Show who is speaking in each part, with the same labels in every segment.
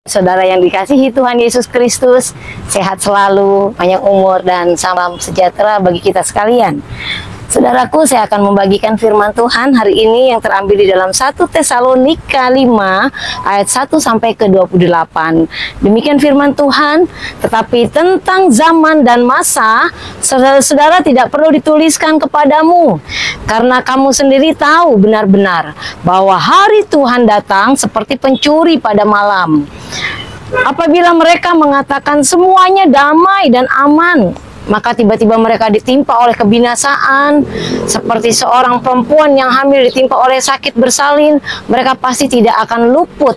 Speaker 1: Saudara yang dikasihi Tuhan Yesus Kristus, sehat selalu, panjang umur, dan salam sejahtera bagi kita sekalian. Saudaraku, saya akan membagikan firman Tuhan hari ini yang terambil di dalam 1 Tesalonika 5 ayat 1 sampai ke 28. Demikian firman Tuhan, tetapi tentang zaman dan masa, saudara-saudara tidak perlu dituliskan kepadamu, karena kamu sendiri tahu benar-benar bahwa hari Tuhan datang seperti pencuri pada malam. Apabila mereka mengatakan semuanya damai dan aman, maka tiba-tiba mereka ditimpa oleh kebinasaan, seperti seorang perempuan yang hamil ditimpa oleh sakit bersalin. Mereka pasti tidak akan luput.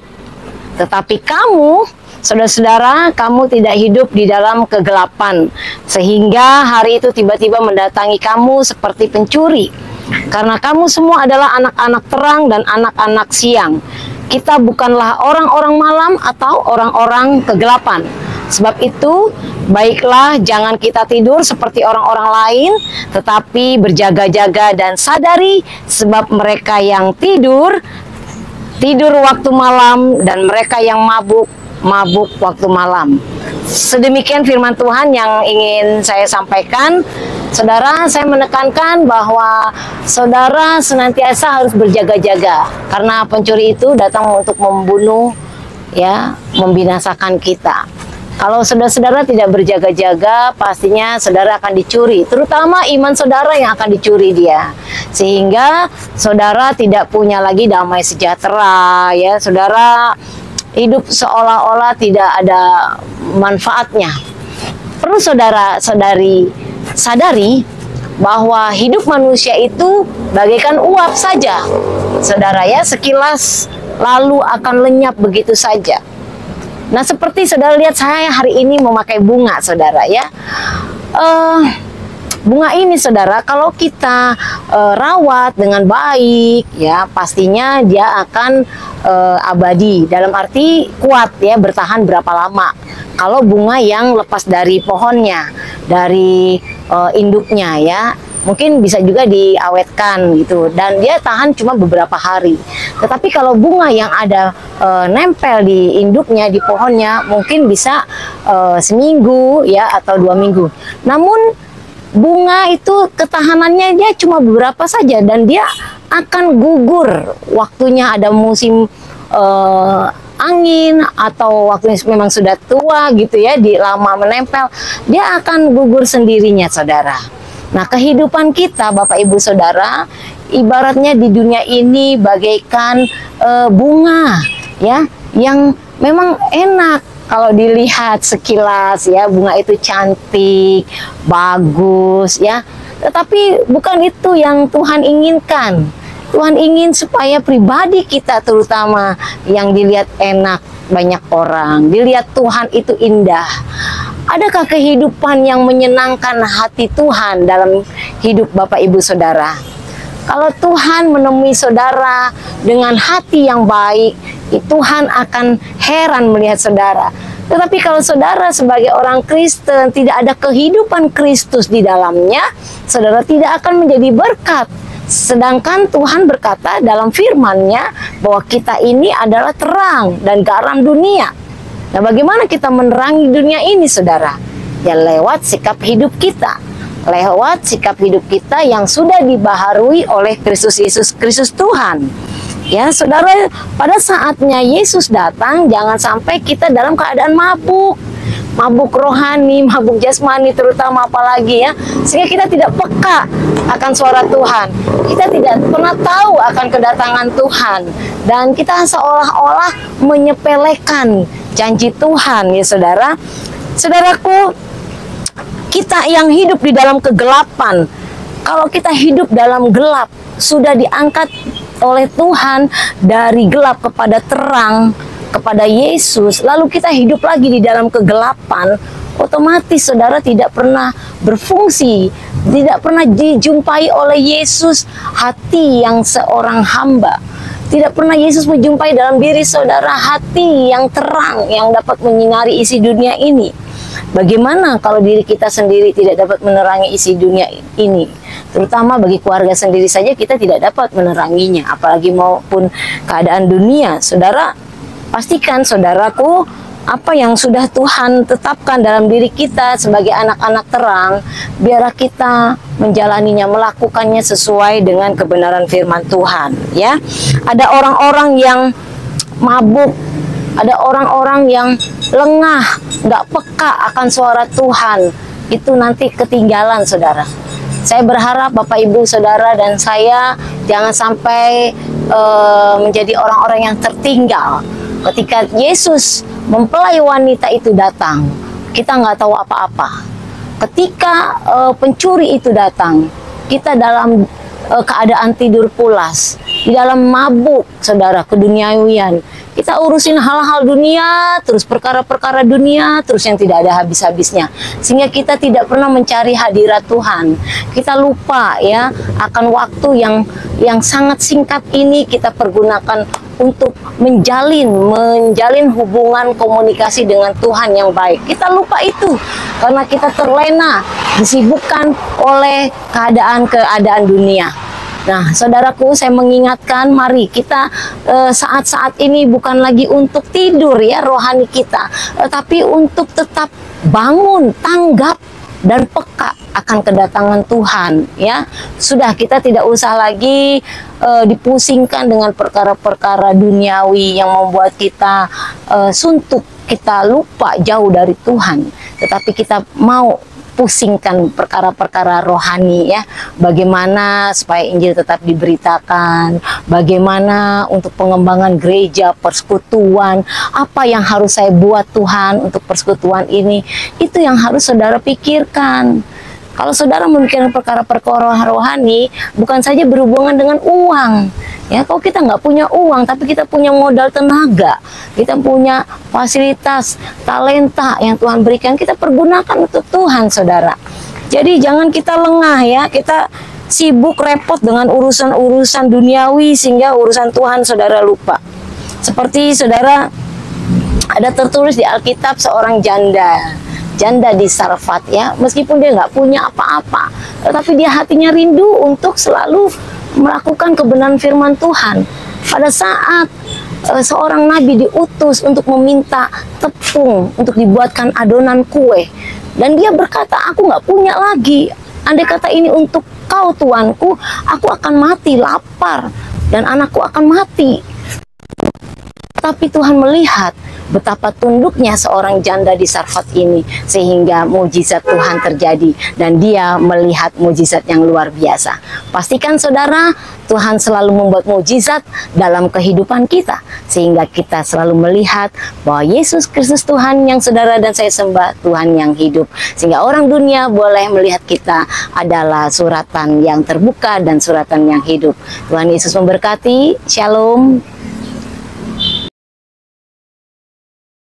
Speaker 1: Tetapi kamu, saudara-saudara, kamu tidak hidup di dalam kegelapan, sehingga hari itu tiba-tiba mendatangi kamu seperti pencuri. Karena kamu semua adalah anak-anak terang dan anak-anak siang. Kita bukanlah orang-orang malam atau orang-orang kegelapan. Sebab itu, baiklah jangan kita tidur seperti orang-orang lain, tetapi berjaga-jaga dan sadari, sebab mereka yang tidur waktu malam, dan mereka yang mabuk waktu malam. Sedemikian firman Tuhan yang ingin saya sampaikan. Saudara, saya menekankan bahwa saudara senantiasa harus berjaga-jaga, karena pencuri itu datang untuk membunuh, ya, membinasakan kita. Kalau saudara-saudara tidak berjaga-jaga, pastinya saudara akan dicuri, terutama iman saudara yang akan dicuri dia. Sehingga saudara tidak punya lagi damai sejahtera, ya. Saudara hidup seolah-olah tidak ada manfaatnya. Perlu saudara-saudari sadari bahwa hidup manusia itu bagaikan uap saja, saudara, ya, sekilas lalu akan lenyap begitu saja. Nah, seperti saudara lihat saya hari ini memakai bunga, saudara, ya. Bunga ini, saudara, kalau kita rawat dengan baik, ya, pastinya dia akan abadi. Dalam arti kuat, ya, bertahan berapa lama. Kalau bunga yang lepas dari pohonnya, dari induknya, ya, mungkin bisa juga diawetkan gitu, dan dia tahan cuma beberapa hari. Tetapi kalau bunga yang ada nempel di induknya, di pohonnya, mungkin bisa seminggu, ya, atau 2 minggu. Namun bunga itu ketahanannya dia cuma beberapa saja, dan dia akan gugur waktunya ada musim angin, atau waktunya memang sudah tua gitu, ya, di lama menempel, dia akan gugur sendirinya, saudara. Nah, kehidupan kita, Bapak Ibu Saudara, ibaratnya di dunia ini bagaikan bunga, ya, yang memang enak kalau dilihat sekilas, ya, bunga itu cantik, bagus, ya. Tetapi bukan itu yang Tuhan inginkan. Tuhan ingin supaya pribadi kita terutama yang dilihat enak banyak orang, dilihat Tuhan itu indah. Adakah kehidupan yang menyenangkan hati Tuhan dalam hidup Bapak Ibu Saudara? Kalau Tuhan menemui saudara dengan hati yang baik, Tuhan akan heran melihat saudara. Tetapi kalau saudara sebagai orang Kristen tidak ada kehidupan Kristus di dalamnya, saudara tidak akan menjadi berkat. Sedangkan Tuhan berkata dalam firman-Nya bahwa kita ini adalah terang dan garam dunia. Nah, bagaimana kita menerangi dunia ini, saudara? Ya, lewat sikap hidup kita. Lewat sikap hidup kita yang sudah dibaharui oleh Kristus Yesus Kristus Tuhan. Ya, saudara, pada saatnya Yesus datang, jangan sampai kita dalam keadaan mabuk. Mabuk rohani, mabuk jasmani terutama, apalagi, ya, sehingga kita tidak peka akan suara Tuhan. Kita tidak pernah tahu akan kedatangan Tuhan, dan kita seolah-olah menyepelekan janji Tuhan, ya, saudara. Saudaraku, kita yang hidup di dalam kegelapan, kalau kita hidup dalam gelap, sudah diangkat oleh Tuhan dari gelap kepada terang, kepada Yesus, lalu kita hidup lagi di dalam kegelapan, otomatis saudara tidak pernah berfungsi, tidak pernah dijumpai oleh Yesus, hati yang seorang hamba. Tidak pernah Yesus menjumpai dalam diri saudara hati yang terang, yang dapat menyinari isi dunia ini. Bagaimana kalau diri kita sendiri tidak dapat menerangi isi dunia ini? Terutama bagi keluarga sendiri saja kita tidak dapat meneranginya, apalagi maupun keadaan dunia. Saudara, Pastikan saudaraku, apa yang sudah Tuhan tetapkan dalam diri kita sebagai anak-anak terang, biarlah kita menjalaninya, melakukannya sesuai dengan kebenaran firman Tuhan. Ya, ada orang-orang yang mabuk, ada orang-orang yang lengah, nggak peka akan suara Tuhan, itu nanti ketinggalan, saudara. Saya berharap Bapak Ibu Saudara dan saya jangan sampai menjadi orang-orang yang tertinggal. Ketika Yesus mempelai wanita itu datang, kita nggak tahu apa-apa. Ketika pencuri itu datang, kita dalam keadaan tidur pulas, di dalam mabuk, saudara, keduniawian. Kita urusin hal-hal dunia, terus perkara-perkara dunia, terus yang tidak ada habis-habisnya. Sehingga kita tidak pernah mencari hadirat Tuhan. Kita lupa ya akan waktu yang sangat singkat ini kita pergunakan untuk menjalin hubungan komunikasi dengan Tuhan yang baik. Kita lupa itu karena kita terlena, disibukkan oleh keadaan-keadaan dunia. Nah, saudaraku, saya mengingatkan, mari kita saat-saat ini bukan lagi untuk tidur ya rohani kita, tapi untuk tetap bangun, tanggap, dan peka akan kedatangan Tuhan. Ya, sudah, kita tidak usah lagi dipusingkan dengan perkara-perkara duniawi yang membuat kita suntuk, kita lupa jauh dari Tuhan. Tetapi kita mau pusingkan perkara-perkara rohani ya, bagaimana supaya Injil tetap diberitakan, bagaimana untuk pengembangan gereja, persekutuan, apa yang harus saya buat Tuhan untuk persekutuan ini, itu yang harus saudara pikirkan. Kalau saudara memikirkan perkara-perkara rohani, bukan saja berhubungan dengan uang. Ya, kalau kita nggak punya uang, tapi kita punya modal tenaga, kita punya fasilitas, talenta yang Tuhan berikan, kita pergunakan untuk Tuhan, saudara. Jadi jangan kita lengah ya, kita sibuk repot dengan urusan-urusan duniawi sehingga urusan Tuhan saudara lupa. Seperti saudara, ada tertulis di Alkitab seorang janda di Sarfat ya, meskipun dia nggak punya apa-apa, tetapi dia hatinya rindu untuk selalu melakukan kebenaran firman Tuhan. Pada saat seorang nabi diutus untuk meminta tepung untuk dibuatkan adonan kue, dan dia berkata, aku nggak punya lagi. Andai kata ini untuk kau tuanku, aku akan mati lapar dan anakku akan mati. Tapi Tuhan melihat betapa tunduknya seorang janda di Sarfat ini, sehingga mujizat Tuhan terjadi, dan dia melihat mujizat yang luar biasa. Pastikan saudara, Tuhan selalu membuat mujizat dalam kehidupan kita, sehingga kita selalu melihat bahwa Yesus Kristus Tuhan yang saudara dan saya sembah, Tuhan yang hidup, sehingga orang dunia boleh melihat kita adalah suratan yang terbuka dan suratan yang hidup. Tuhan Yesus memberkati. Shalom.